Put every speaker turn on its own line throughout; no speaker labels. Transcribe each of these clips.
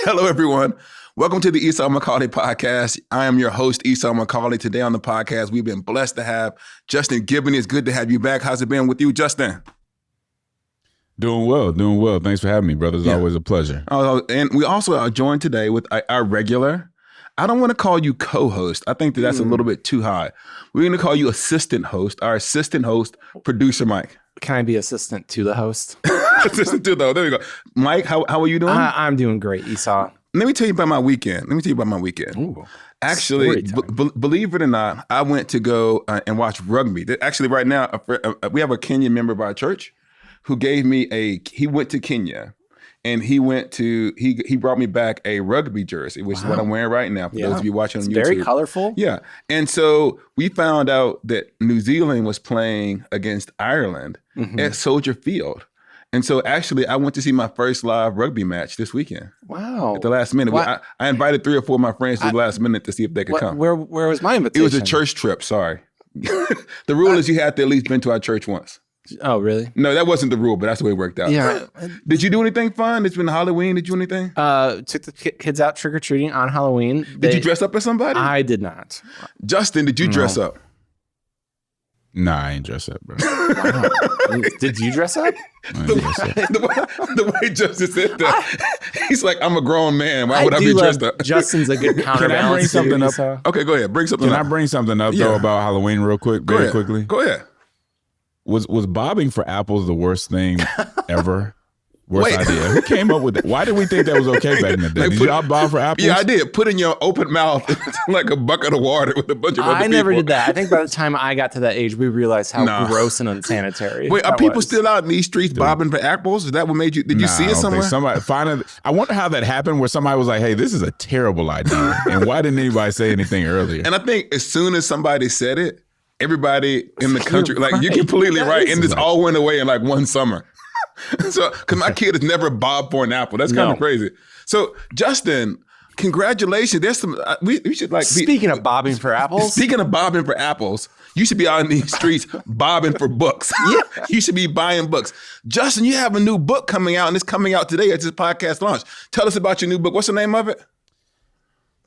Hello, everyone. Welcome to the Esau McCauley podcast. I am your host, Esau McCauley. Today on the podcast, we've been blessed to have Justin Giboney. It's good to have you back. How's it been with you, Justin?
Doing well. Thanks for having me, brother. It's always a pleasure.
And we also are joined today with our regular, I don't want to call you co-host. I think that's a little bit too high. We're going to call you assistant host, our assistant host, producer Mike.
Can I be assistant to the host?
Assistant to the, there we go. Mike, how are you doing?
I'm doing great, Esau.
Let me tell you about my weekend.
Ooh,
Actually, believe it or not, I went to go and watch rugby. Actually, right now, we have a Kenyan member of our church who gave me he went to Kenya. And he brought me back a rugby jersey, which is what I'm wearing right now. For those of you watching on YouTube,
very colorful.
Yeah, and so we found out that New Zealand was playing against Ireland at Soldier Field, and so actually I went to see my first live rugby match this weekend.
Wow!
At the last minute, I invited 3 or 4 of my friends to the last minute to see if they could come.
Where was my invitation?
It was a church trip. Sorry, the rule is you have to at least been to our church once.
Oh, really?
No, that wasn't the rule, but that's the way it worked out.
Yeah.
Did you do anything fun? It's been Halloween. Did you do anything?
Took the kids out trick-or-treating on Halloween.
Did you dress up as somebody?
I did not.
Justin, did you dress up?
Nah, I ain't dress up, bro.
Wow. Did you dress up?
The way Justin said that, he's like, I'm a grown man. Why would I be dressed up?
Justin's a good counterbalance.
Can I bring something up?
Okay, go ahead. Bring something up.
Can I bring something up, though, about Halloween real quick, very quickly?
Go ahead.
Was bobbing for apples the worst thing ever? Worst idea. Who came up with that? Why did we think that was okay back in the day? Did y'all bob for apples?
Yeah, I did. Put in your open mouth like a bucket of water with a bunch of other people.
I never did that. I think by the time I got to that age, we realized how gross and unsanitary.
Wait, are people still out in these streets bobbing for apples? Is that what made you? Did you see it somewhere?
I wonder how that happened. Where somebody was like, "Hey, this is a terrible idea," and why didn't anybody say anything earlier?
And I think as soon as somebody said it, everybody in the country, you're completely right. And this all went away in like one summer. So, because my kid has never bobbed for an apple. That's kind of crazy. So, Justin, congratulations. There's some, we should
Speaking of bobbing for apples.
Speaking of bobbing for apples, you should be out in these streets bobbing for books. Yeah. You should be buying books. Justin, you have a new book coming out, and it's coming out today at this podcast launch. Tell us about your new book. What's the name of it?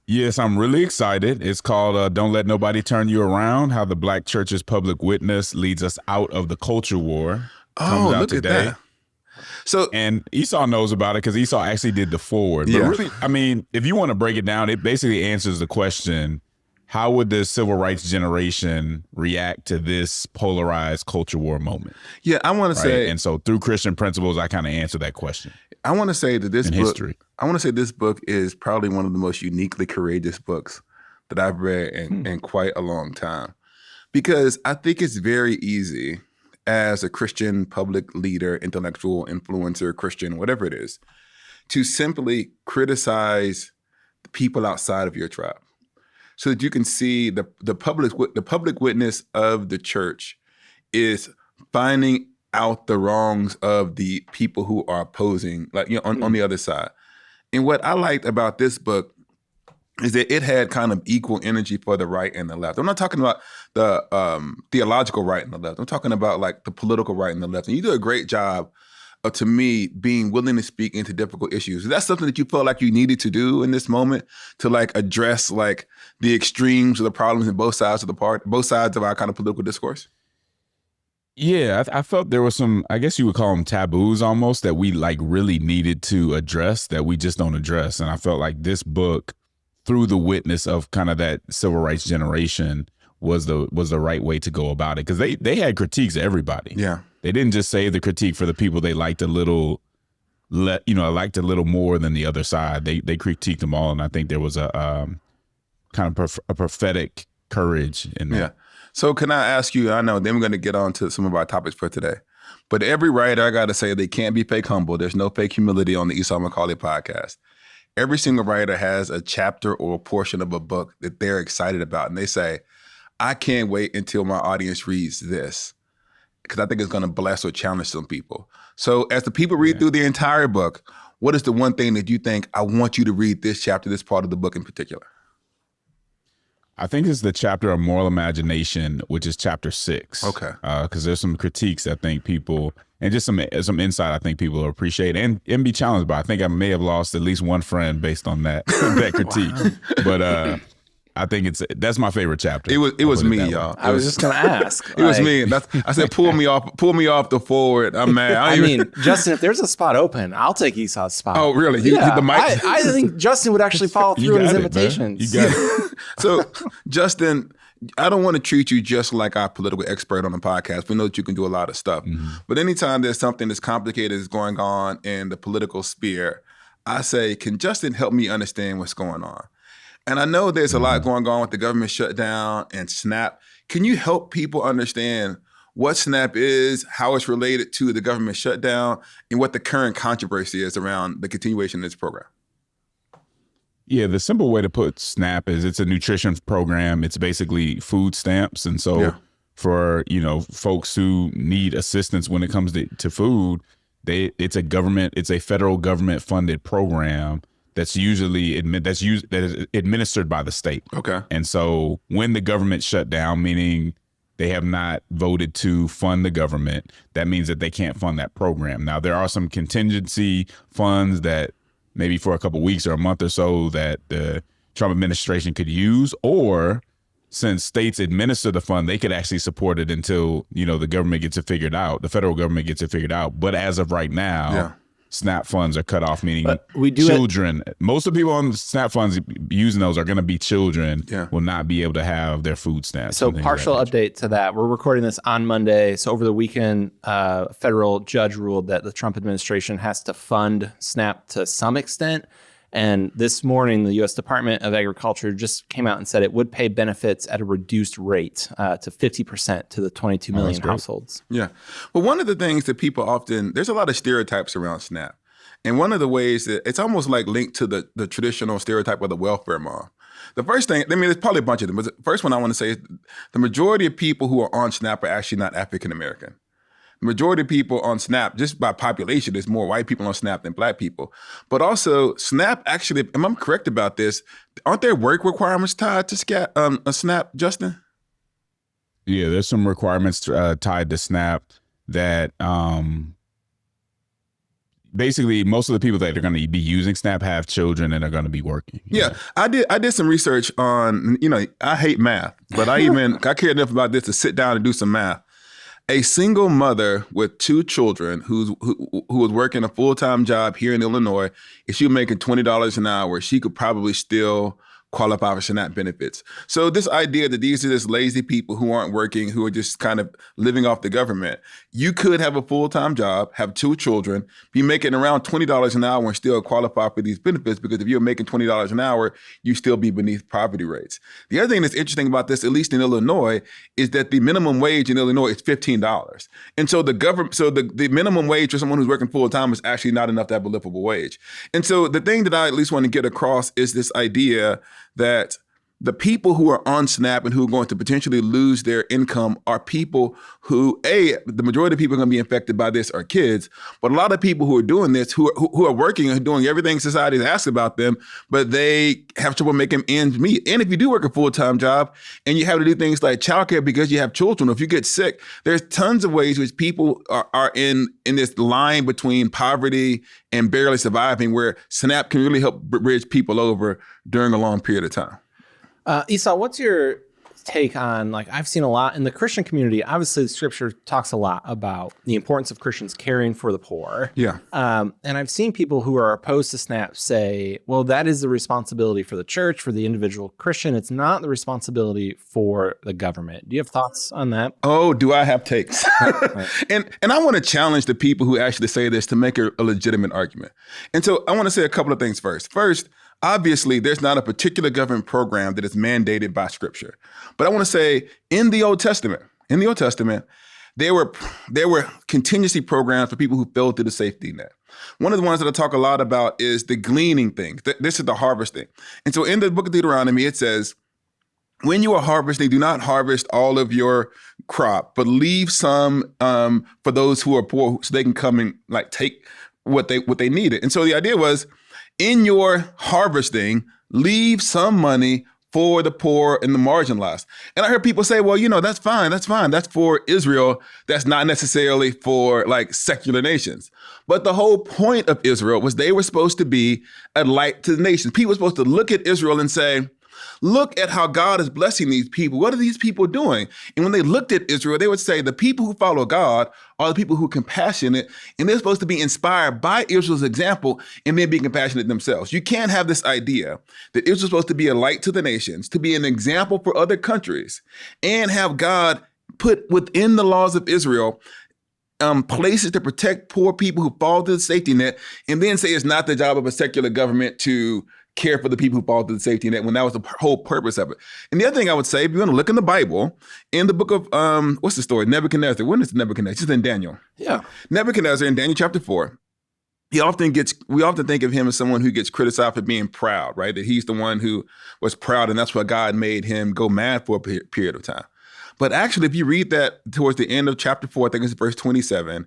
Yes, I'm really excited. It's called Don't Let Nobody Turn You Around, How the Black Church's Public Witness Leads Us Out of the Culture War. Comes out today. At that. And Esau knows about it because Esau actually did the foreword. But really, I mean, if you want to break it down, it basically answers the question, how would the civil rights generation react to this polarized culture war moment?
Yeah, I want to say.
And so through Christian principles, I kind of answer that question.
I want to say that this book is probably one of the most uniquely courageous books that I've read in quite a long time. Because I think it's very easy as a Christian public leader, intellectual, influencer, Christian, whatever it is, to simply criticize the people outside of your tribe, so that you can see the public witness of the church is finding out the wrongs of the people who are opposing, on the other side. And what I liked about this book is that it had kind of equal energy for the right and the left. I'm not talking about the theological right and the left. I'm talking about like the political right and the left. And you do a great job of, to me, being willing to speak into difficult issues. Is that something that you felt like you needed to do in this moment to like address like the extremes of the problems in both sides of our kind of political discourse?
Yeah, I felt there was some, I guess you would call them taboos almost, that we like really needed to address that we just don't address. And I felt like this book, through the witness of kind of that civil rights generation, was the right way to go about it. Because they had critiques of everybody. Yeah. They didn't just save the critique for the people they liked a little more than the other side. They critiqued them all. And I think there was a kind of a prophetic courage in that.
Yeah. So can I ask you, I know then we're going to get on to some of our topics for today, but every writer, I got to say, they can't be fake humble. There's no fake humility on the Esau McCauley podcast. Every single writer has a chapter or a portion of a book that they're excited about. And they say, I can't wait until my audience reads this because I think it's going to bless or challenge some people. So as the people read through the entire book, what is the one thing that you think, I want you to read this chapter, this part of the book in particular?
I think it's the chapter of moral imagination, which is chapter 6.
Okay.
Because there's some critiques I think people and just some insight I think people will appreciate and be challenged by. I think I may have lost at least one friend based on that critique. Wow. But I think that's my favorite chapter.
It was me, y'all.
I was just gonna ask.
It was me. I said, pull me off the forward. I'm mad.
I mean, Justin, if there's a spot open, I'll take Esau's spot.
Oh, really?
Yeah,
the mic?
I think Justin would actually follow through on his invitations.
Man. You got it.
So, Justin, I don't want to treat you just like our political expert on the podcast. We know that you can do a lot of stuff. Mm-hmm. But anytime there's something that's complicated that's going on in the political sphere, I say, can Justin help me understand what's going on? And I know there's a lot going on with the government shutdown and SNAP. Can you help people understand what SNAP is, how it's related to the government shutdown, and what the current controversy is around the continuation of this program?
Yeah, the simple way to put SNAP is it's a nutrition program. It's basically food stamps. And so for, folks who need assistance when it comes to food, it's a federal government funded program that's usually administered by the state.
Okay.
And so when the government shut down, meaning they have not voted to fund the government, that means that they can't fund that program. Now, there are some contingency funds that maybe for a couple of weeks or a month or so that the Trump administration could use, or since states administer the fund, they could actually support it until, the government gets it figured out, the federal government gets it figured out. But as of right now, SNAP funds are cut off, meaning children. Most of the people on SNAP funds using those are going to be children, will not be able to have their food stamps.
So partial update to that. We're recording this on Monday. So over the weekend, a federal judge ruled that the Trump administration has to fund SNAP to some extent. And this morning, the U.S. Department of Agriculture just came out and said it would pay benefits at a reduced rate to 50% to the 22 million households.
Yeah. Well, one of the things that people there's a lot of stereotypes around SNAP. And one of the ways that it's almost like linked to the traditional stereotype of the welfare mom. The first thing, there's probably a bunch of them, but the first one I want to say is the majority of people who are on SNAP are actually not African American. The majority of people on SNAP, just by population, there's more white people on SNAP than black people. But also, SNAP actually, am I correct about this? Aren't there work requirements tied to a SNAP, Justin?
Yeah, there's some requirements tied to SNAP that basically most of the people that are going to be using SNAP have children and are going to be working.
Yeah, I did some research on, I hate math, but I care enough about this to sit down and do some math. A single mother with 2 children who was working a full-time job here in Illinois, if she was making $20 an hour, she could probably still qualify for SNAP benefits. So this idea that these are just lazy people who aren't working, who are just kind of living off the government, you could have a full-time job, have 2 children, be making around $20 an hour and still qualify for these benefits, because if you're making $20 an hour, you still be beneath poverty rates. The other thing that's interesting about this, at least in Illinois, is that the minimum wage in Illinois is $15. And so the minimum wage for someone who's working full-time is actually not enough to have a livable wage. And so the thing that I at least want to get across is this idea that the people who are on SNAP and who are going to potentially lose their income are people who, the majority of people are going to be affected by this are kids, but a lot of people who are doing this, who are working and doing everything society has asked about them, but they have trouble making ends meet. And if you do work a full-time job and you have to do things like childcare because you have children, or if you get sick, there's tons of ways which people are in this line between poverty and barely surviving, where SNAP can really help bridge people over during a long period of time.
Esau, what's your take on, I've seen a lot in the Christian community, obviously the scripture talks a lot about the importance of Christians caring for the poor.
Yeah.
And I've seen people who are opposed to SNAP say, well, that is the responsibility for the church, for the individual Christian. It's not the responsibility for the government. Do you have thoughts on that?
Oh, do I have takes? And I want to challenge the people who actually say this to make a legitimate argument. And so I want to say a couple of things first. First, obviously, there's not a particular government program that is mandated by Scripture. But I want to say in the Old Testament, there were contingency programs for people who fell through the safety net. One of the ones that I talk a lot about is the gleaning thing. This is the harvesting. And so in the book of Deuteronomy, it says, when you are harvesting, do not harvest all of your crop, but leave some for those who are poor, so they can come and take what they needed. And so the idea was, in your harvesting, leave some money for the poor and the marginalized. And I heard people say, well, that's fine. That's for Israel. That's not necessarily for like secular nations. But the whole point of Israel was they were supposed to be a light to the nations. People were supposed to look at Israel and say, look at how God is blessing these people. What are these people doing? And when they looked at Israel, they would say the people who follow God are the people who are compassionate, and they're supposed to be inspired by Israel's example and then be compassionate themselves. You can't have this idea that Israel's supposed to be a light to the nations, to be an example for other countries, and have God put within the laws of Israel places to protect poor people who fall through the safety net, and then say it's not the job of a secular government to care for the people who fall through the safety net, when that was the whole purpose of it. And the other thing I would say, if you want to look in the Bible, in the book of, what's the story? Nebuchadnezzar. When is Nebuchadnezzar? It's in Daniel.
Yeah.
Nebuchadnezzar in Daniel chapter 4. We often think of him as someone who gets criticized for being proud, right? That he's the one who was proud, and that's why God made him go mad for a period of time. But actually, if you read that towards the end of chapter 4, I think it's verse 27,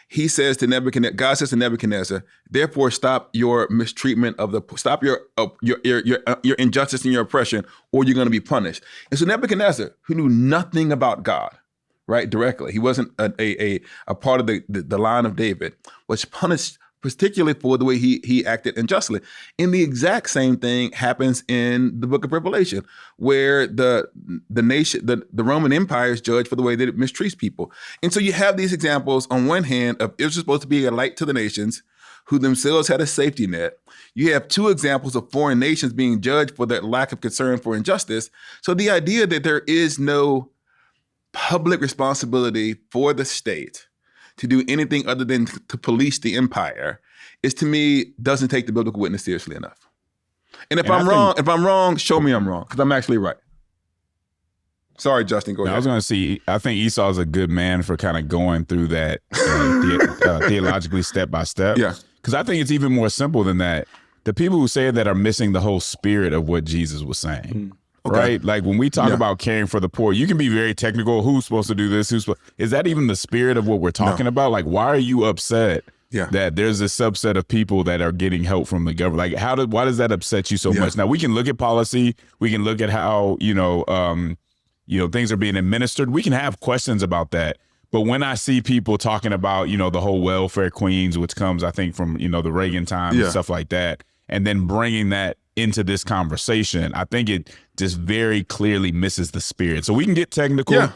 he says to Nebuchadnezzar, God says to Nebuchadnezzar, therefore stop your mistreatment stop your injustice and your oppression, or you're going to be punished. And so Nebuchadnezzar, who knew nothing about God, right, directly, he wasn't a part of the line of David, was punished particularly for the way he acted unjustly. And the exact same thing happens in the book of Revelation, where the Roman Empire is judged for the way that it mistreats people. And so you have these examples on one hand of Israel supposed to be a light to the nations, who themselves had a safety net. You have two examples of foreign nations being judged for their lack of concern for injustice. So the idea that there is no public responsibility for the state to do anything other than to police the empire is, to me, doesn't take the biblical witness seriously enough. And if I'm wrong, show me I'm wrong, because I'm actually right. Sorry, Justin, go ahead.
I was going to say, I think Esau is a good man for kind of going through that theologically step by step.
Yeah.
Because I think it's even more simple than that. The people who say that are missing the whole spirit of what Jesus was saying. Okay. Right? Like when we talk about caring for the poor, you can be very technical. Who's supposed to do this? Is that even the spirit of what we're talking about? Like, why are you upset that there's a subset of people that are getting help from the government? Like, why does that upset you so much? Now, we can look at policy. We can look at how, things are being administered. We can have questions about that. But when I see people talking about, the whole welfare queens, which comes, I think, from, the Reagan time and stuff like that, and then bringing that into this conversation, I think it just very clearly misses the spirit. So we can get technical,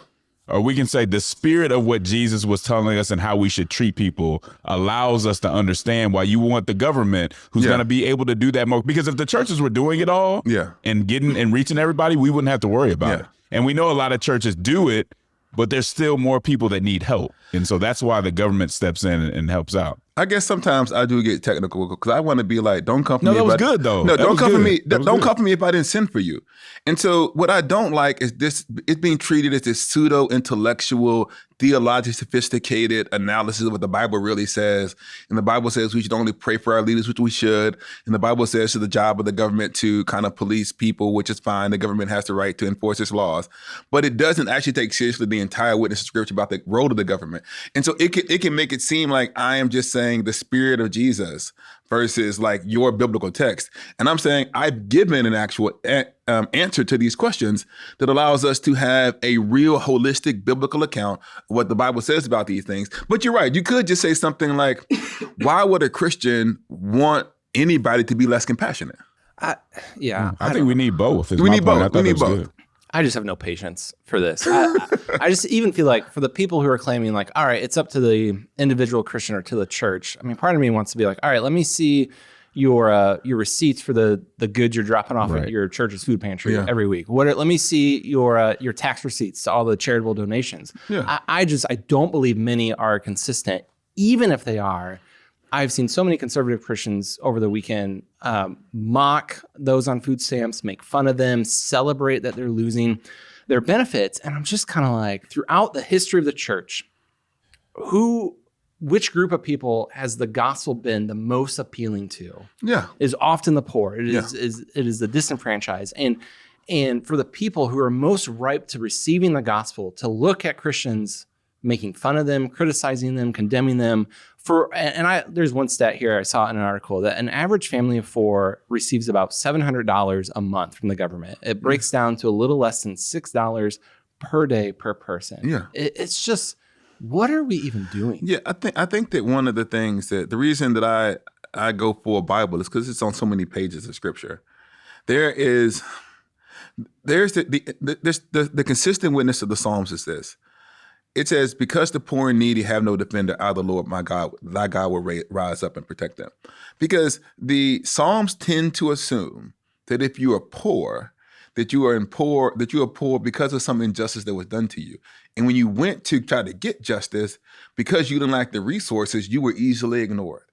or we can say the spirit of what Jesus was telling us and how we should treat people allows us to understand why you want the government who's going to be able to do that more. Because if the churches were doing it all and reaching everybody, we wouldn't have to worry about it. And we know a lot of churches do it, but there's still more people that need help. And so that's why the government steps in and helps out.
I guess sometimes I do get technical because I want to be like, don't come for me.
No, that was good though.
No, don't come for me. Don't come for me if I didn't sin for you. And so what I don't like is it's being treated as this pseudo-intellectual, theologically sophisticated analysis of what the Bible really says. And the Bible says we should only pray for our leaders, which we should. And the Bible says it's the job of the government to kind of police people, which is fine. The government has the right to enforce its laws. But it doesn't actually take seriously the entire witness of Scripture about the role of the government. And so it can make it seem like I am just saying the spirit of Jesus versus like your biblical text. And I'm saying I've given an actual answer to these questions that allows us to have a real holistic biblical account of what the Bible says about these things. But you're right. You could just say something like, why would a Christian want anybody to be less compassionate?
I think we need both.
We need both. We need both.
I just have no patience for this. I just even feel like for the people who are claiming like, all right, it's up to the individual Christian or to the church. I mean, part of me wants to be like, all right, let me see your receipts for the goods you're dropping off at your church's food pantry every week. Let me see your tax receipts to all the charitable donations. Yeah. I don't believe many are consistent. Even if they are, I've seen so many conservative Christians over the weekend mock those on food stamps, make fun of them, celebrate that they're losing their benefits. And I'm just kind of like, throughout the history of the church, which group of people has the gospel been the most appealing to? Yeah. Is often the poor. It is the disenfranchised. And for the people who are most ripe to receiving the gospel, to look at Christians making fun of them, criticizing them, condemning them. There's one stat here I saw in an article that an average family of 4 receives about $700 a month from the government. It breaks down to a little less than $6 per day per person.
Yeah.
It's just, what are we even doing?
Yeah, I think that one of the things that the reason that I go for a Bible is because it's on so many pages of scripture. There's the consistent witness of the Psalms is this. It says, because the poor and needy have no defender, I, the Lord, my God, thy God will rise up and protect them. Because the Psalms tend to assume that if you are poor, that you are poor because of some injustice that was done to you. And when you went to try to get justice, because you didn't lack the resources, you were easily ignored.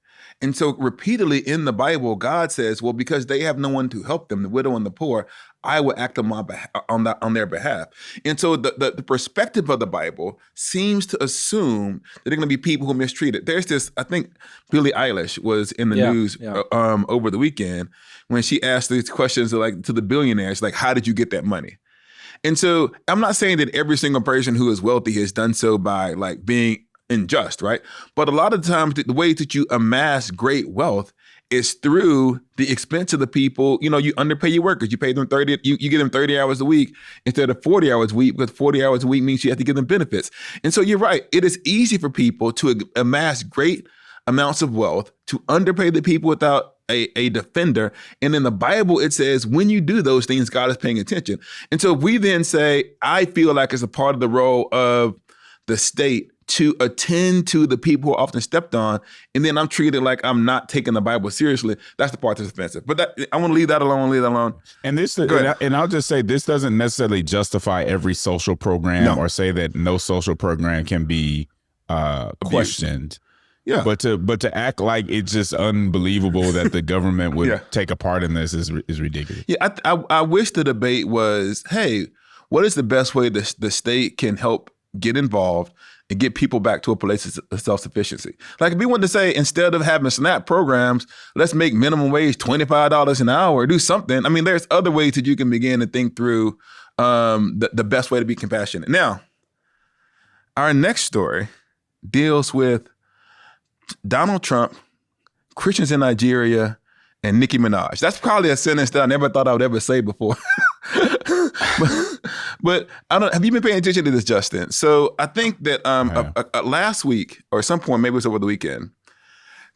And so repeatedly in the Bible, God says, well, because they have no one to help them, the widow and the poor, I will act on their behalf. And so the perspective of the Bible seems to assume that they're going to be people who are mistreated. There's this, I think Billie Eilish was in the news over the weekend when she asked these questions to the billionaires, like, how did you get that money? And so I'm not saying that every single person who is wealthy has done so by like being unjust, right? But a lot of times the way that you amass great wealth is through the expense of the people. You know, you underpay your workers. You pay them 30, you give them 30 hours a week instead of 40 hours a week, because 40 hours a week means you have to give them benefits. And so you're right. It is easy for people to amass great amounts of wealth, to underpay the people without a defender. And in the Bible, it says, when you do those things, God is paying attention. And so if we then say, I feel like it's a part of the role of the state to attend to the people who are often stepped on, and then I'm treated like I'm not taking the Bible seriously, that's the part that's offensive. But I want to leave that alone.
And I'll just say, this doesn't necessarily justify every social program or say that no social program can be questioned.
Yeah.
But to act like it's just unbelievable that the government would take a part in this is ridiculous.
Yeah, I wish the debate was, hey, what is the best way the state can help get involved and get people back to a place of self-sufficiency? Like if we wanted to say, instead of having SNAP programs, let's make minimum wage $25 an hour, or do something. I mean, there's other ways that you can begin to think through the best way to be compassionate. Now, our next story deals with Donald Trump, Christians in Nigeria, and Nicki Minaj. That's probably a sentence that I never thought I would ever say before. But have you been paying attention to this, Justin? So I think that last week, or some point, maybe it was over the weekend,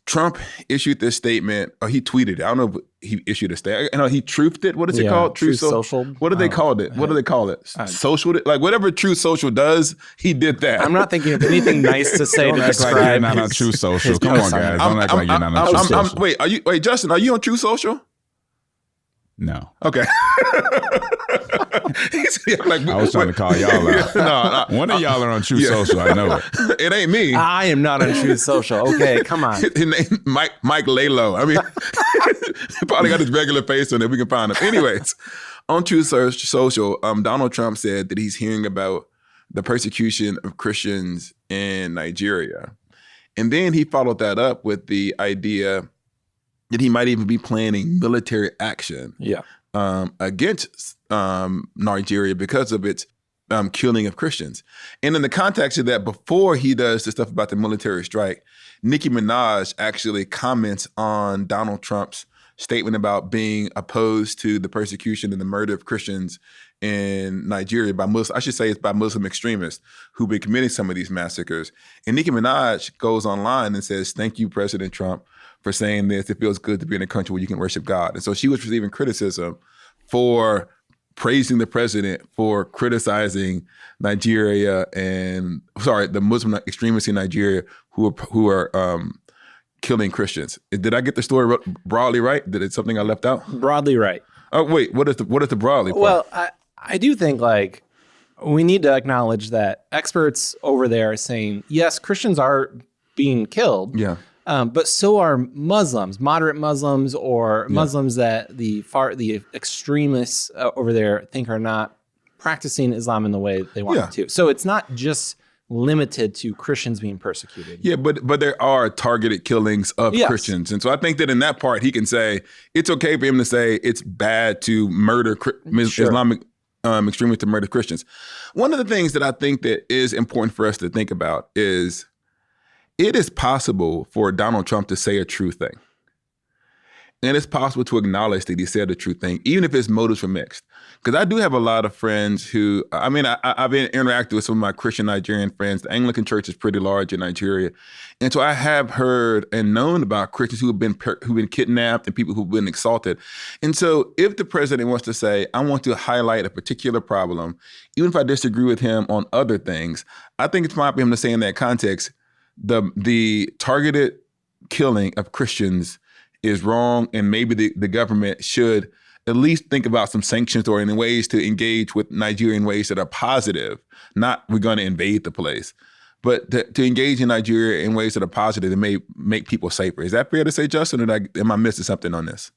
Trump issued this statement, or he tweeted it. I don't know if he issued a statement. I know he truthed it. What is it called?
Truth Social.
What do they call it? What do they call it? Social, like whatever Truth Social does, he did that.
I'm not thinking of anything nice to say to describe.
Like you're not on Truth Social. Come on, guys. Don't act like you're not on Truth Social.
Wait, Justin, are you on Truth Social?
No.
Okay.
I was trying to call y'all out. No, one of y'all are on Truth Social. I know it.
It ain't me.
I am not on Truth Social. Okay, come on.
His name Mike Lalo. I mean, he probably got his regular face on it. We can find him. Anyways, on Truth Social, Donald Trump said that he's hearing about the persecution of Christians in Nigeria. And then he followed that up with the idea that he might even be planning military action against Nigeria because of its killing of Christians. And in the context of that, before he does the stuff about the military strike, Nicki Minaj actually comments on Donald Trump's statement about being opposed to the persecution and the murder of Christians in Nigeria by Muslim, I should say it's by Muslim extremists who've been committing some of these massacres. And Nicki Minaj goes online and says, "Thank you, President Trump, for saying this. It feels good to be in a country where you can worship God." And so she was receiving criticism for praising the president for criticizing Nigeria and, the Muslim extremists in Nigeria who are killing Christians. Did I get the story broadly right? Did it something I left out?
Broadly right.
Oh, wait, what is the broadly part?
Well, I do think we need to acknowledge that experts over there are saying, yes, Christians are being killed.
Yeah.
But so are Muslims, moderate Muslims, or Muslims that the extremists over there think are not practicing Islam in the way they want to. So it's not just limited to Christians being persecuted.
Yeah, but there are targeted killings of Christians. And so I think that in that part, he can say, it's okay for him to say it's bad to murder Islamic extremists to murder Christians. One of the things that I think that is important for us to think about is it is possible for Donald Trump to say a true thing. And it's possible to acknowledge that he said the true thing, even if his motives were mixed. Because I do have a lot of friends who, I've been interacting with some of my Christian Nigerian friends. The Anglican church is pretty large in Nigeria. And so I have heard and known about Christians who've been kidnapped and people who've been assaulted. And so if the president wants to say, I want to highlight a particular problem, even if I disagree with him on other things, I think it's fine for him to say in that context, the targeted killing of Christians is wrong, and maybe the government should at least think about some sanctions or in ways to engage with Nigeria in ways that are positive. Not we're going to invade the place, but to engage in Nigeria in ways that are positive that may make people safer. Is that fair to say, Justin, or am I missing something on this?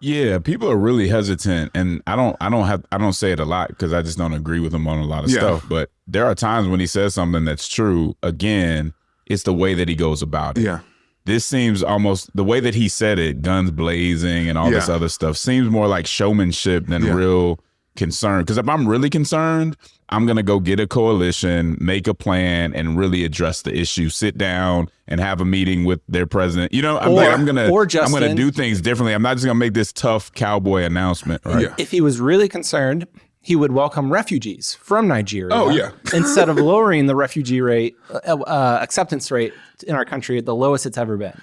Yeah, people are really hesitant, and I don't say it a lot because I just don't agree with him on a lot of stuff. But there are times when he says something that's true. Again, it's the way that he goes about it. Yeah. This seems almost, the way that he said it, guns blazing and all this other stuff, seems more like showmanship than real concern. Because if I'm really concerned, I'm going to go get a coalition, make a plan, and really address the issue. Sit down and have a meeting with their president. I'm going to do things differently. I'm not just going to make this tough cowboy announcement. Right?
If he was really concerned, he would welcome refugees from Nigeria. Instead of lowering the refugee rate, acceptance rate in our country at the lowest it's ever been.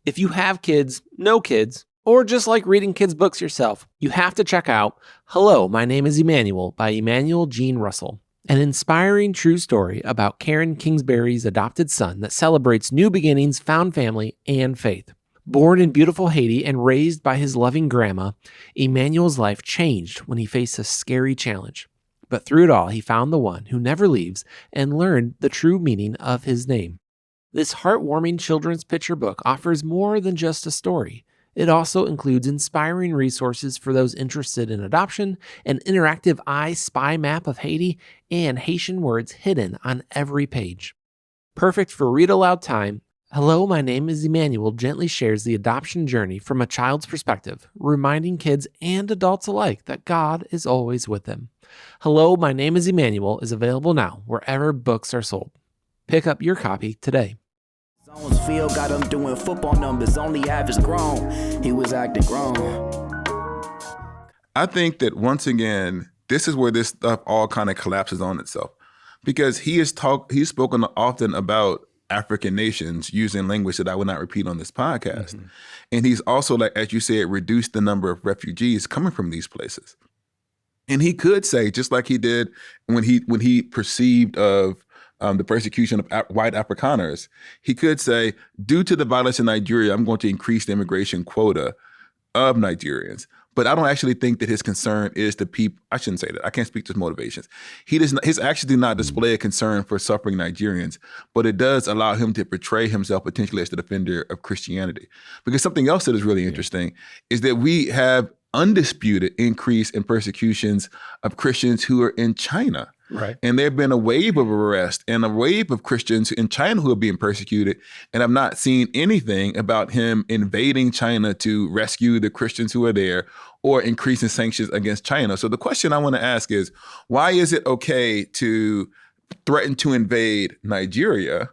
If you have kids, no kids, or just like reading kids' books yourself, you have to check out Hello, My Name is Emmanuel by Emmanuel Jean Russell, an inspiring true story about Karen Kingsbury's adopted son that celebrates new beginnings, found family, and faith. Born in beautiful Haiti and raised by his loving grandma, Emmanuel's life changed when he faced a scary challenge. But through it all, he found the one who never leaves and learned the true meaning of his name. This heartwarming children's picture book offers more than just a story. It also includes inspiring resources for those interested in adoption, an interactive I Spy map of Haiti, and Haitian words hidden on every page. Perfect for read-aloud time, Hello, My Name is Emmanuel gently shares the adoption journey from a child's perspective, reminding kids and adults alike that God is always with them. Hello, My Name is Emmanuel is available now wherever books are sold. Pick up your copy today.
Zones field got him doing football numbers, only average grown. He was acting grown.
I think that once again, this is where this stuff all kind of collapses on itself, because he's spoken often about African nations using language that I would not repeat on this podcast. Mm-hmm. And he's also, like, as you said, reduced the number of refugees coming from these places. And he could say, just like he did when he perceived of the persecution of white Afrikaners, he could say, due to the violence in Nigeria, I'm going to increase the immigration quota of Nigerians. But I don't actually think that his concern is the people. I shouldn't say that. I can't speak to his motivations. His actions do not display a concern for suffering Nigerians, but it does allow him to portray himself potentially as the defender of Christianity. Because something else that is really interesting is that we have undisputed increase in persecutions of Christians who are in China. Right. And there have been a wave of arrests and a wave of Christians in China who are being persecuted. And I've not seen anything about him invading China to rescue the Christians who are there or increasing sanctions against China. So the question I want to ask is, why is it okay to threaten to invade Nigeria,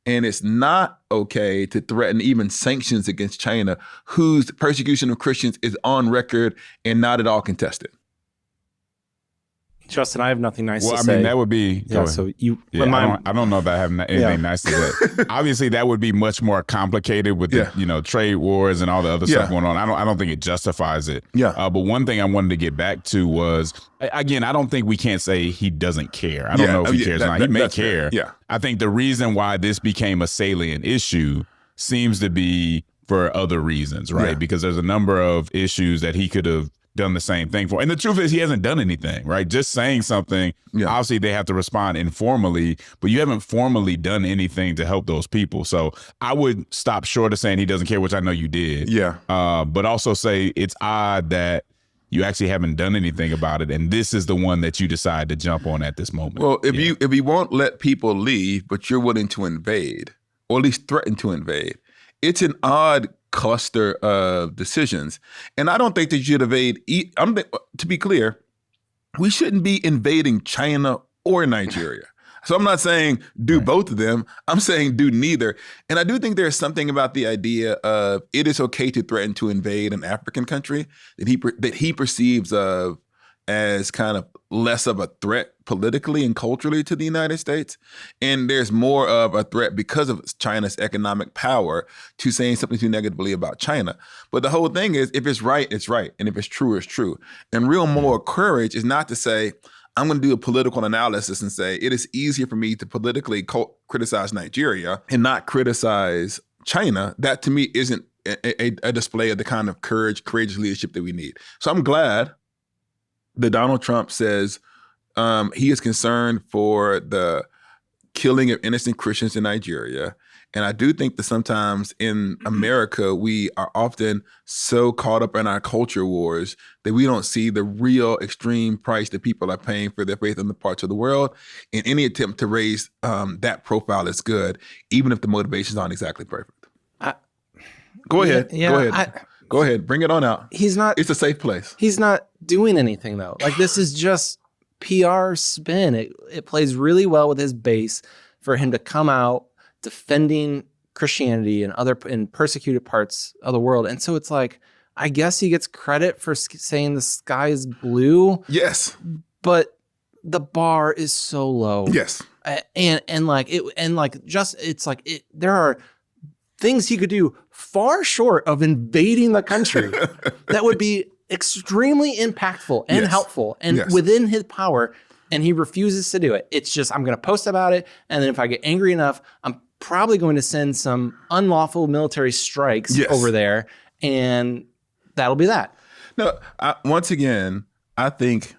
and it's not okay to threaten even sanctions against China, whose persecution of Christians is on record and not at all contested?
Justin, I have nothing nice to say.
Well, I mean, that would be...
So you...
I don't know about having anything nice to say. Obviously, that would be much more complicated with the trade wars and all the other stuff going on. I don't think it justifies it. But one thing I wanted to get back to was, again, I don't think we can't say he doesn't care. I don't know if he cares or not. He may care. I think the reason why this became a salient issue seems to be for other reasons, right? Because there's a number of issues that he could have done the same thing for. And the truth is, he hasn't done anything, right? Just saying something, obviously they have to respond informally, but you haven't formally done anything to help those people. So I would stop short of saying he doesn't care, which I know you did. But also say it's odd that you actually haven't done anything about it, and this is the one that you decide to jump on at this moment.
Well, if you won't let people leave, but you're willing to invade, or at least threaten to invade, it's an odd cluster of decisions. And I don't think that you should evade, to be clear, we shouldn't be invading China or Nigeria. So I'm not saying do both of them. I'm saying do neither. And I do think there's something about the idea of it is okay to threaten to invade an African country that he perceives of as kind of less of a threat politically and culturally to the United States. And there's more of a threat because of China's economic power to saying something too negatively about China. But the whole thing is, if it's right, it's right. And if it's true, it's true. And real moral courage is not to say, I'm going to do a political analysis and say, it is easier for me to politically criticize Nigeria and not criticize China. That to me isn't a display of the kind of courageous leadership that we need. So I'm glad that Donald Trump says he is concerned for the killing of innocent Christians in Nigeria. And I do think that sometimes in America, we are often so caught up in our culture wars that we don't see the real extreme price that people are paying for their faith in the parts of the world. And any attempt to raise that profile is good, even if the motivations aren't exactly perfect. Go ahead. Go ahead. Bring it on out. It's a safe place.
He's not doing anything, though. Like, this is just PR spin. It plays really well with his base for him to come out defending Christianity in persecuted parts of the world. And so it's like, I guess he gets credit for saying the sky is blue.
Yes.
But the bar is so low.
Yes.
There are things he could do far short of invading the country that would be extremely impactful and helpful and within his power. And he refuses to do it. It's just, I'm going to post about it. And then if I get angry enough, I'm probably going to send some unlawful military strikes over there. And that'll be that.
No, once again, I think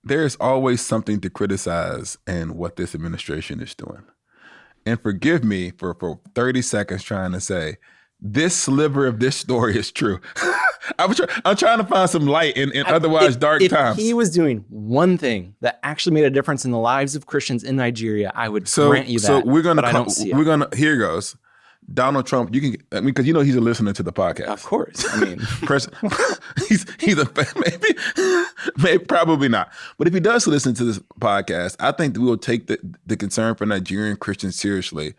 there's always something to criticize in what this administration is doing. And forgive me for 30 seconds trying to say, this sliver of this story is true. I'm trying to find some light in otherwise dark times.
If he was doing one thing that actually made a difference in the lives of Christians in Nigeria, I would grant you that. So
here goes. Donald Trump, because he's a listener to the podcast.
Of course. I mean,
maybe probably not. But if he does listen to this podcast, I think that we will take the concern for Nigerian Christians seriously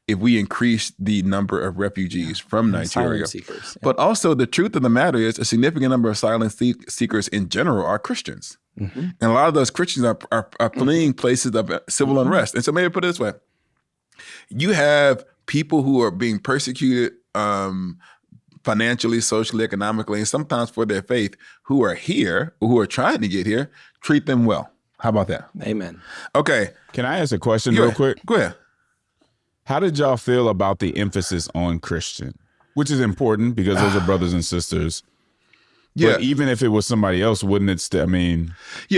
if we increase the number of refugees from Nigeria.
Asylum seekers. Yeah.
But also the truth of the matter is a significant number of asylum seekers in general are Christians. Mm-hmm. And a lot of those Christians are fleeing places of civil unrest. And so maybe put it this way. You have people who are being persecuted financially, socially, economically, and sometimes for their faith who are here, or who are trying to get here, treat them well. How about that?
Amen.
Okay.
Can I ask a question real quick?
Go ahead.
How did y'all feel about the emphasis on Christian, which is important because those are brothers and sisters? Yeah. But even if it was somebody else, wouldn't it wouldn't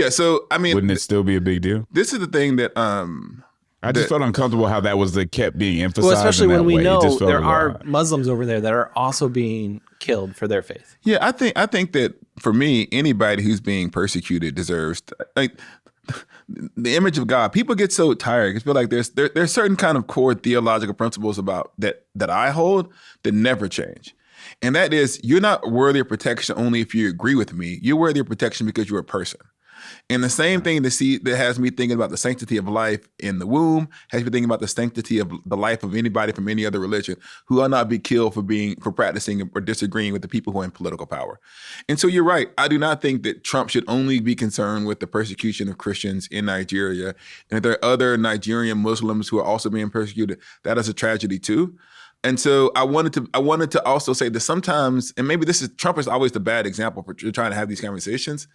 it still be a big deal?
This is the thing that
I just felt uncomfortable how that was kept being emphasized.
Well, especially when we know there are Muslims over there that are also being killed for their faith.
Yeah, I think that for me, anybody who's being persecuted deserves the image of God. People get so tired. I feel like there's certain kind of core theological principles about that I hold that never change. And that is, you're not worthy of protection only if you agree with me. You're worthy of protection because you're a person. And the same thing that has me thinking about the sanctity of life in the womb, has me thinking about the sanctity of the life of anybody from any other religion who ought not be killed for practicing or disagreeing with the people who are in political power. And so you're right. I do not think that Trump should only be concerned with the persecution of Christians in Nigeria. And if there are other Nigerian Muslims who are also being persecuted, that is a tragedy too. And so I wanted to also say that sometimes, and maybe Trump is always the bad example for trying to have these conversations.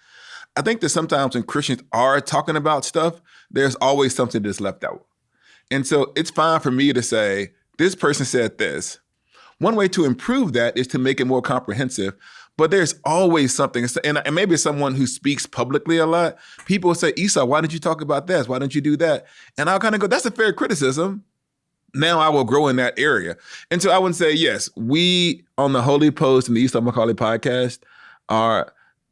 I think that sometimes when Christians are talking about stuff, there's always something that's left out. And so it's fine for me to say, this person said this. One way to improve that is to make it more comprehensive, but there's always something. And maybe someone who speaks publicly a lot, people will say, Esau, why didn't you talk about this? Why didn't you do that? And I'll kind of go, that's a fair criticism. Now I will grow in that area. And so I would say, yes, we on the Holy Post and the Esau Macaulay podcast are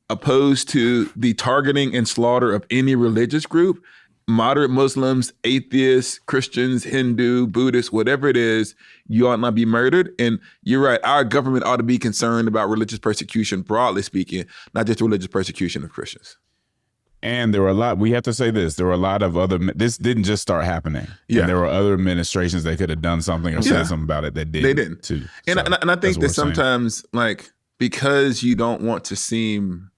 opposed to the targeting and slaughter of any religious group. moderate Muslims, atheists, Christians, Hindu, Buddhists, whatever it is, you ought not be murdered. And you're right, our government ought to be concerned about religious persecution, broadly speaking, not just religious persecution of Christians.
And there were we have to say this, there were a lot of this didn't just start happening. Yeah. And there were other administrations that could have done something or said something about it that didn't.
They didn't.
Too.
And I think that sometimes, like, because you don't want to seem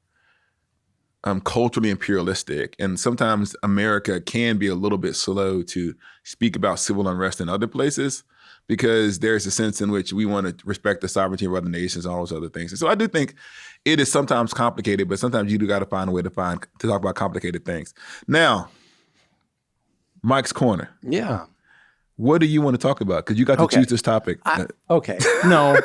culturally imperialistic, and sometimes America can be a little bit slow to speak about civil unrest in other places, because there's a sense in which we want to respect the sovereignty of other nations and all those other things. And so I do think it is sometimes complicated, but sometimes you do got to find a way to talk about complicated things. Now, Mike's Corner.
Yeah.
What do you want to talk about? Because you got to choose this topic.
Okay. No.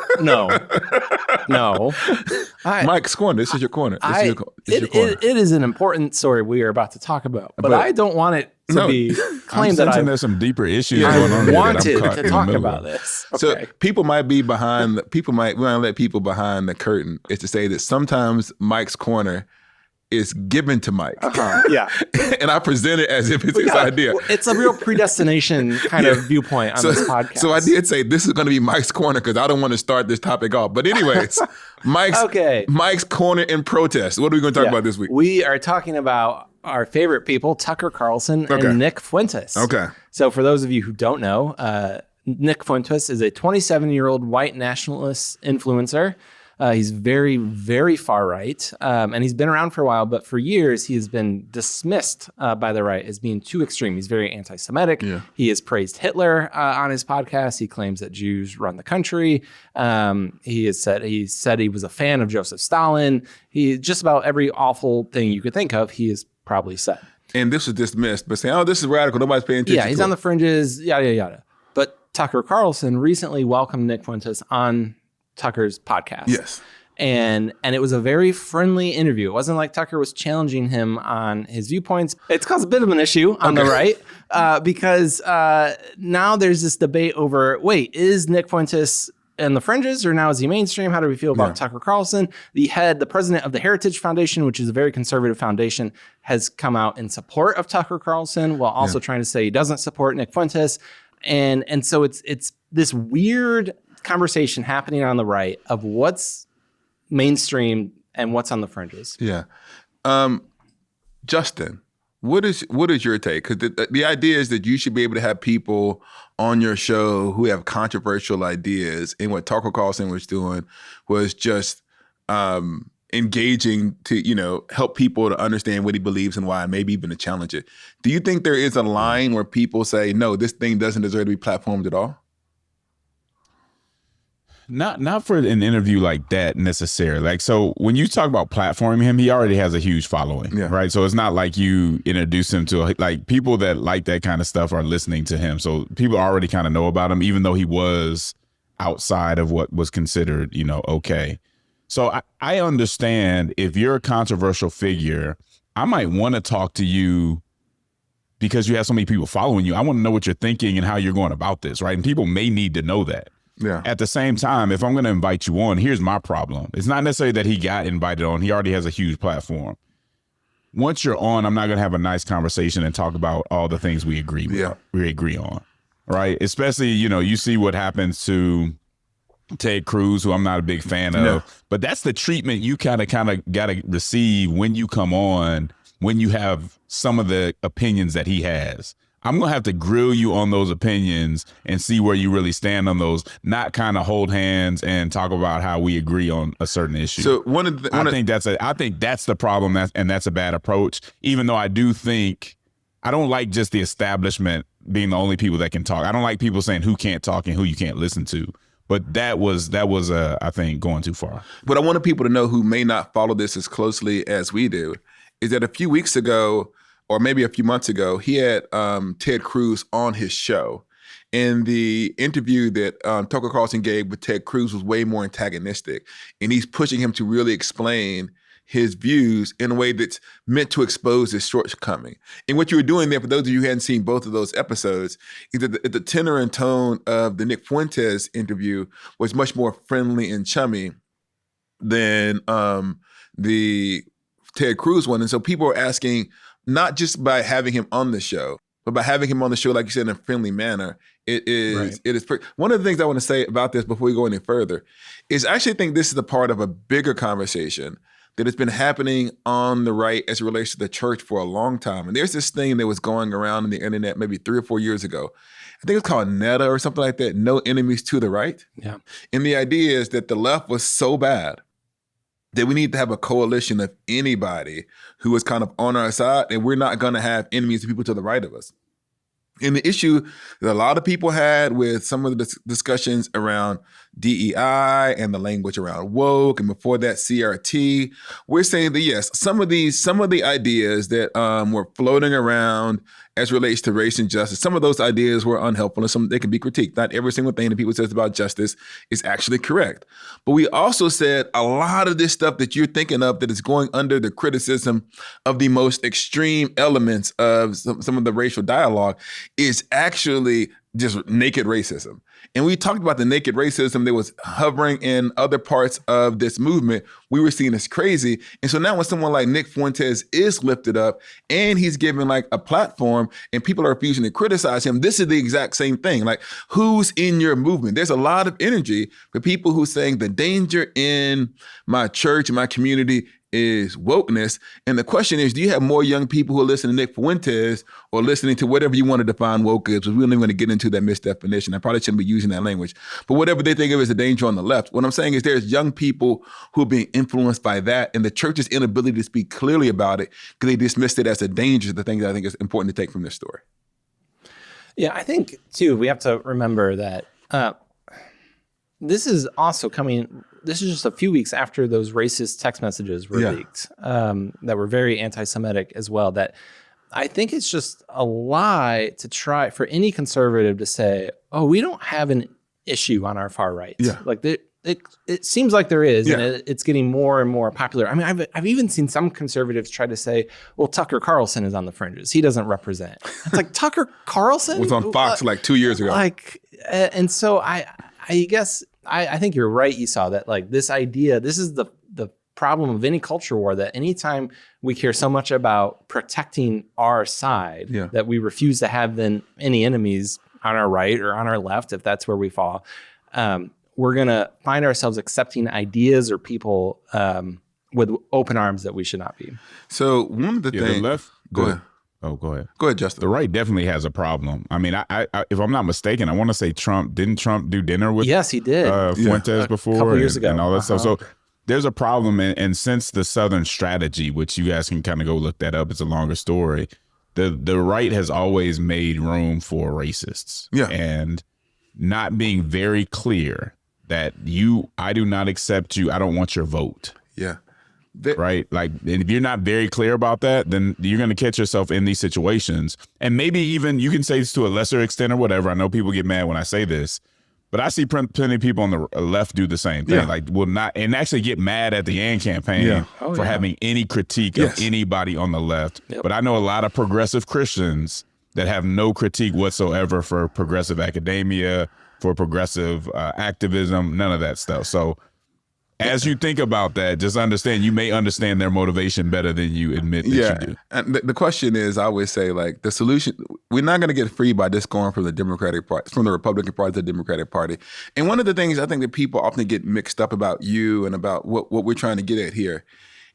Mike's Corner. This is your corner.
It is an important story we are about to talk about, but I don't want it to be claimed that
there's some deeper issues going on.
I wanted to talk about this.
Okay. So people might be behind. We want to let people behind the curtain. Is to say that sometimes Mike's Corner is given to Mike.
Yeah.
And I present it as if it's his idea.
It's a real predestination kind of viewpoint on this podcast.
So I did say this is going to be Mike's Corner because I don't want to start this topic off. But anyways, Mike's Corner in protest. What are we going to talk about this week?
We are talking about our favorite people, Tucker Carlson and Nick Fuentes.
Okay.
So for those of you who don't know, Nick Fuentes is a 27-year-old white nationalist influencer. He's very, very far right, and he's been around for a while, but for years he has been dismissed by the right as being too extreme. He's very anti-Semitic. Yeah. He has praised Hitler on his podcast. He claims that Jews run the country. He said he was a fan of Joseph Stalin. He just about every awful thing you could think of, he has probably said.
And this was dismissed, but saying, this is radical. Nobody's paying attention.
Yeah, he's on the fringes, yada, yada. But Tucker Carlson recently welcomed Nick Fuentes on Tucker's podcast.
Yes.
And it was a very friendly interview. It wasn't like Tucker was challenging him on his viewpoints. It's caused a bit of an issue on the right because now there's this debate over, is Nick Fuentes in the fringes or now is he mainstream? How do we feel about Tucker Carlson? The president of the Heritage Foundation, which is a very conservative foundation, has come out in support of Tucker Carlson while also trying to say he doesn't support Nick Fuentes. And so it's this weird conversation happening on the right of what's mainstream and what's on the fringes.
Yeah. Justin, what is your take? Because the idea is that you should be able to have people on your show who have controversial ideas, and what Tucker Carlson was doing was just engaging to, help people to understand what he believes and why, and maybe even to challenge it. Do you think there is a line where people say, no, this thing doesn't deserve to be platformed at all?
Not for an interview like that necessarily. Like, so when you talk about platforming him, he already has a huge following, right? So it's not like you introduce him to people that like that kind of stuff are listening to him. So people already kind of know about him, even though he was outside of what was considered, okay. So I understand if you're a controversial figure, I might want to talk to you because you have so many people following you. I want to know what you're thinking and how you're going about this, right? And people may need to know that.
Yeah.
At the same time, if I'm going to invite you on, here's my problem. It's not necessarily that he got invited on. He already has a huge platform. Once you're on, I'm not going to have a nice conversation and talk about all the things we agree on, right? Especially, you see what happens to Ted Cruz, who I'm not a big fan of. But that's the treatment you kind of got to receive when you come on, when you have some of the opinions that he has. I'm going to have to grill you on those opinions and see where you really stand on those, not kind of hold hands and talk about how we agree on a certain issue.
So
I think that's the problem, and that's a bad approach, even though I don't like just the establishment being the only people that can talk. I don't like people saying who can't talk and who you can't listen to. But that was I think, going too far.
What I wanted people to know who may not follow this as closely as we do is that a few weeks ago, or maybe a few months ago, he had Ted Cruz on his show. And the interview that Tucker Carlson gave with Ted Cruz was way more antagonistic. And he's pushing him to really explain his views in a way that's meant to expose his shortcoming. And what you were doing there, for those of you who hadn't seen both of those episodes, is that the tenor and tone of the Nick Fuentes interview was much more friendly and chummy than the Ted Cruz one. And so people are asking, not just by having him on the show, but by having him on the show, like you said, in a friendly manner. It is. One of the things I want to say about this before we go any further is I actually think this is a part of a bigger conversation that has been happening on the right as it relates to the church for a long time. And there's this thing that was going around on the internet maybe 3 or 4 years ago. I think it's called NETA or something like that. No enemies to the right.
Yeah.
And the idea is that the left was so bad that we need to have a coalition of anybody who is kind of on our side, and we're not going to have enemies of people to the right of us. And the issue that a lot of people had with some of the discussions around DEI and the language around woke, and before that CRT, we're saying that yes, some of the ideas that were floating around as relates to race and justice, some of those ideas were unhelpful and some they can be critiqued. Not every single thing that people says about justice is actually correct. But we also said a lot of this stuff that you're thinking of that is going under the criticism of the most extreme elements of some of the racial dialogue is actually just naked racism. And we talked about the naked racism that was hovering in other parts of this movement. We were seeing as crazy. And so now when someone like Nick Fuentes is lifted up and he's given like a platform and people are refusing to criticize him, this is the exact same thing. Like, who's in your movement? There's a lot of energy for people who are saying the danger in my church, my community is wokeness. And the question is, do you have more young people who are listening to Nick Fuentes or listening to whatever you want to define woke is? Because we don't even want to get into that misdefinition. I probably shouldn't be using that language. But whatever they think of as a danger on the left, what I'm saying is there's young people who are being influenced by that, and the church's inability to speak clearly about it because they dismissed it as a danger, the thing that I think is important to take from this story.
Yeah, I think, too, we have to remember that this is also coming... This is just a few weeks after those racist text messages were leaked that were very anti-Semitic as well. That I think it's just a lie to try for any conservative to say, oh, we don't have an issue on our far right. Yeah. Like it seems like there is, and it's getting more and more popular. I mean, I've even seen some conservatives try to say, well, Tucker Carlson is on the fringes. He doesn't represent. It's like, Tucker Carlson?
Was on Fox like 2 years ago.
And so I guess... I think you're right, Esau, that like this idea, this is the problem of any culture war, that anytime we care so much about protecting our side, that we refuse to have then any enemies on our right or on our left, if that's where we fall, we're going to find ourselves accepting ideas or people with open arms that we should not be.
So one of the things...
The left,
go ahead.
Oh, go ahead.
Go ahead, Justin.
The right definitely has a problem. I mean, I if I'm not mistaken, I want to say didn't Trump do dinner with
Yes, he did.
Fuentes before?
A couple years ago.
And all that stuff. So there's a problem. And since the Southern strategy, which you guys can kind of go look that up, it's a longer story, the right has always made room for racists. Yeah. And not being very clear that I do not accept you, I don't want your vote.
Yeah.
Right? Like, if you're not very clear about that, then you're going to catch yourself in these situations. And maybe even you can say this to a lesser extent or whatever. I know people get mad when I say this, but I see plenty of people on the left do the same thing. Like, will not, and actually get mad at the AND campaign for having any critique of anybody on the left. But I know a lot of progressive Christians that have no critique whatsoever for progressive academia, for progressive activism, none of that stuff. So as you think about that, just understand you may understand their motivation better than you admit that you do.
And the question is, I always say, like, the solution, we're not going to get free by just going from the Democratic Party, from the Republican Party to the Democratic Party. And one of the things I think that people often get mixed up about you and about what we're trying to get at here,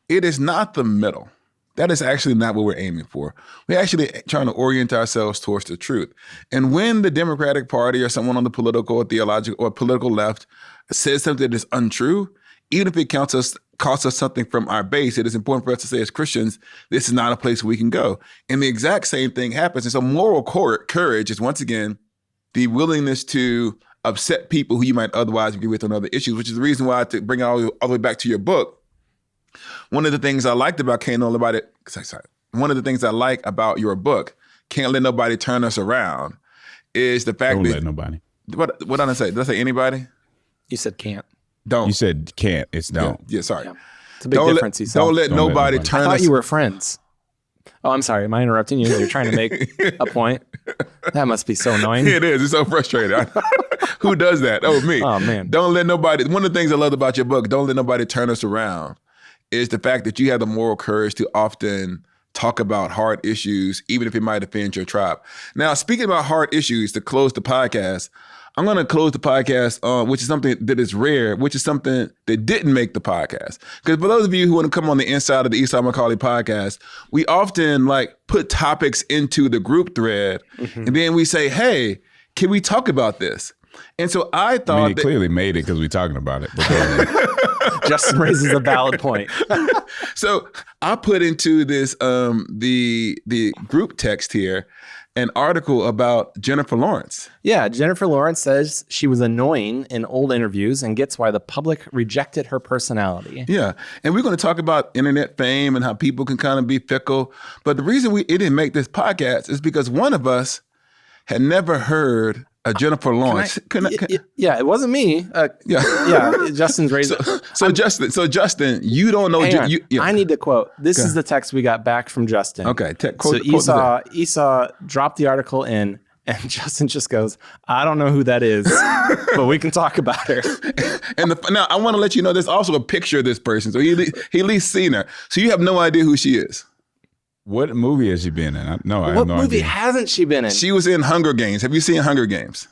it is not the middle. That is actually not what we're aiming for. We're actually trying to orient ourselves towards the truth. And when the Democratic Party or someone on the political or theological or political left says something that is untrue, even if it costs us something from our base, it is important for us to say as Christians, this is not a place we can go. And the exact same thing happens. And so moral courage is, once again, the willingness to upset people who you might otherwise agree with on other issues, which is the reason why, to bring it all the way back to your book, one of the things I liked about one of the things I like about your book, Can't Let Nobody Turn Us Around, is the fact that...
Don't let nobody.
What did I say? Did I say anybody?
You said can't.
Don't. You said can't. It's don't.
Yeah, sorry.
Yeah. It's a big difference.
Don't let nobody turn us...
I thought you were friends. Oh, I'm sorry. Am I interrupting you? You're trying to make a point? That must be so annoying.
It is. It's so frustrating. Who does that? Oh, me.
Oh, man.
Don't let nobody... One of the things I loved about your book, Don't Let Nobody Turn Us Around, is the fact that you have the moral courage to often talk about hard issues, even if it might offend your tribe. Now, speaking about hard issues, to close the podcast, I'm going to close the podcast, which is something that is rare, which is something that didn't make the podcast. Because for those of you who want to come on the inside of the Esau McCauley podcast, we often put topics into the group thread, and then we say, hey, can we talk about this? And so I thought
he clearly made it because we're talking about it.
Justin raises a valid point.
So I put into this the group text here an article about Jennifer Lawrence.
Yeah, Jennifer Lawrence says she was annoying in old interviews and gets why the public rejected her personality.
Yeah, and we're going to talk about internet fame and how people can kind of be fickle. But the reason it didn't make this podcast is because one of us had never heard Jennifer Lawrence.
Yeah, it wasn't me. Justin's raising.
So Justin, you don't know.
I need to quote. This is the text we got back from Justin.
Okay,
Esau dropped the article in, and Justin just goes, "I don't know who that is, but we can talk about her."
And now I want to let you know there's also a picture of this person, so he at least seen her. So you have no idea who she is.
What movie has she been in? I have no idea.
What movie hasn't she been in?
She was in Hunger Games. Have you seen Hunger Games?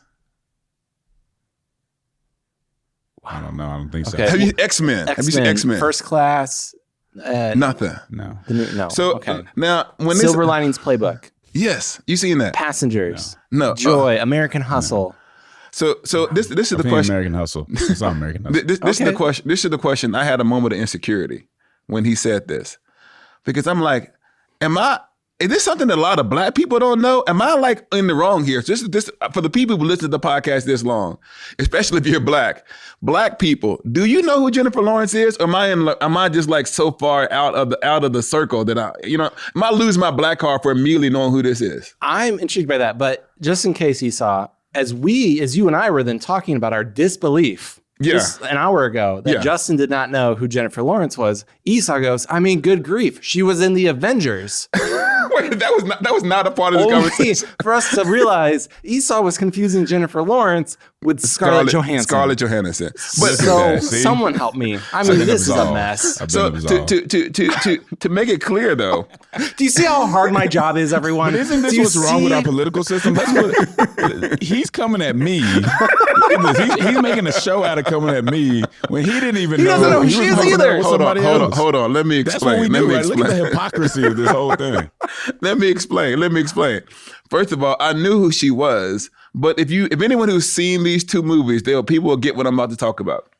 I don't know. I don't think so.
Okay. Have you X-Men? Have you seen X-Men?
First Class?
Nothing.
No.
No.
So
okay.
Now when
Silver Linings Playbook.
Yes, you seen that?
Passengers.
No.
Joy. American Hustle.
No. So this is the question.
American Hustle. It's not American Hustle.
This is the question. This is the question. I had a moment of insecurity when he said this, because I'm like, is this something that a lot of black people don't know? Am I in the wrong here? So this for the people who listen to the podcast this long, especially if you're black people, do you know who Jennifer Lawrence is? Or am I just so far out of the circle that am I losing my black card for immediately knowing who this is?
I'm intrigued by that, but just in case, Esau, as you and I were then talking about our disbelief an hour ago that Justin did not know who Jennifer Lawrence was, Esau goes, good grief, she was in the Avengers.
Wait, that was not a part of this conversation.
For us to realize Esau was confusing Jennifer Lawrence with Scarlett Johansson.
Scarlett Johansson.
But someone help me. This is a mess.
So to make it clear though,
do you see how hard my job is, everyone?
But isn't this what's wrong with our political system? He's coming at me. He's making a show out of coming at me when he didn't even know.
He doesn't know who she is either.
Hold on. Let me explain.
Look at the hypocrisy of this whole thing.
Let me explain. First of all, I knew who she was, but if anyone who's seen these two movies, people will get what I'm about to talk about.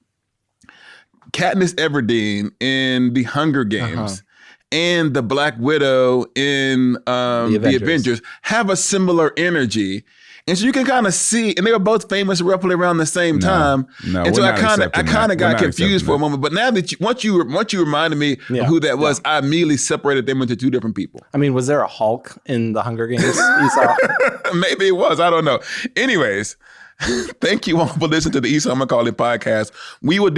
Katniss Everdeen in The Hunger Games and the Black Widow in the Avengers have a similar energy. And so you can kind of see, and they were both famous roughly around the same time. And so I kind of got confused for a moment. But now that once you reminded me of who that was, I immediately separated them into two different people.
Was there a Hulk in the Hunger Games? Esau?
Maybe it was. I don't know. Anyways, thank you all for listening to the Esau McCauley podcast. We will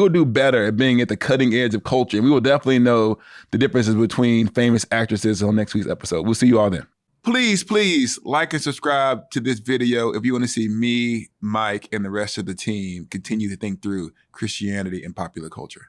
do better at being at the cutting edge of culture. We will definitely know the differences between famous actresses on next week's episode. We'll see you all then. Please like and subscribe to this video if you want to see me, Mike, and the rest of the team continue to think through Christianity and popular culture.